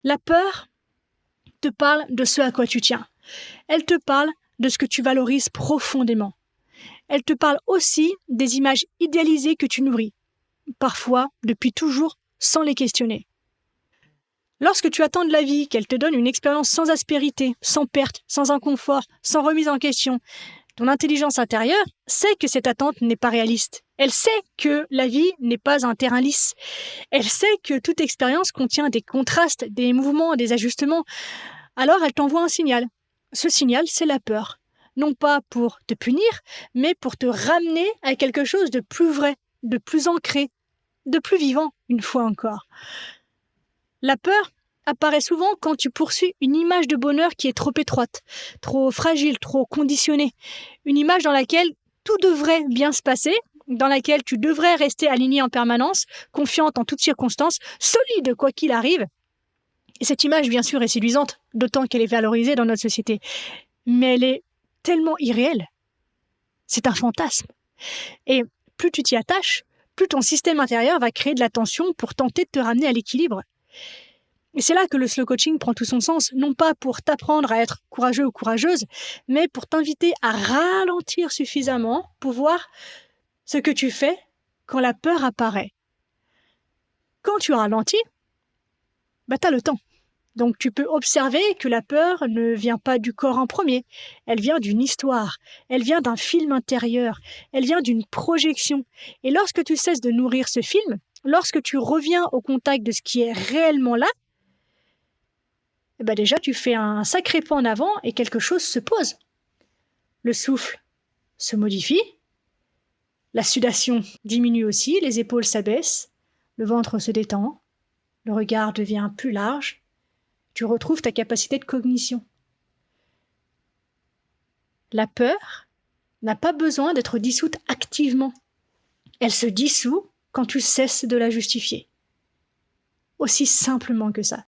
La peur te parle de ce à quoi tu tiens. Elle te parle de ce que tu valorises profondément. Elle te parle aussi des images idéalisées que tu nourris, parfois depuis toujours, sans les questionner. Lorsque tu attends de la vie qu'elle te donne une expérience sans aspérité, sans perte, sans inconfort, sans remise en question, ton intelligence intérieure sait que cette attente n'est pas réaliste. Elle sait que la vie n'est pas un terrain lisse. Elle sait que toute expérience contient des contrastes, des mouvements, des ajustements. Alors elle t'envoie un signal. Ce signal, c'est la peur. Non pas pour te punir, mais pour te ramener à quelque chose de plus vrai, de plus ancré, de plus vivant, une fois encore. La peur apparaît souvent quand tu poursuis une image de bonheur qui est trop étroite, trop fragile, trop conditionnée. Une image dans laquelle tout devrait bien se passer, dans laquelle tu devrais rester aligné en permanence, confiante en toutes circonstances, solide quoi qu'il arrive. Et cette image, bien sûr, est séduisante, d'autant qu'elle est valorisée dans notre société. Mais elle est tellement irréelle. C'est un fantasme. Et plus tu t'y attaches, plus ton système intérieur va créer de la tension pour tenter de te ramener à l'équilibre. Et c'est là que le slow coaching prend tout son sens, non pas pour t'apprendre à être courageux ou courageuse, mais pour t'inviter à ralentir suffisamment pour voir ce que tu fais quand la peur apparaît. Quand tu ralentis, tu as le temps. Donc tu peux observer que la peur ne vient pas du corps en premier, elle vient d'une histoire, elle vient d'un film intérieur, elle vient d'une projection. Et lorsque tu cesses de nourrir ce film, lorsque tu reviens au contact de ce qui est réellement là, déjà tu fais un sacré pas en avant et quelque chose se pose. Le souffle se modifie, la sudation diminue aussi, les épaules s'abaissent, le ventre se détend, le regard devient plus large, tu retrouves ta capacité de cognition. La peur n'a pas besoin d'être dissoute activement. Elle se dissout quand tu cesses de la justifier. Aussi simplement que ça.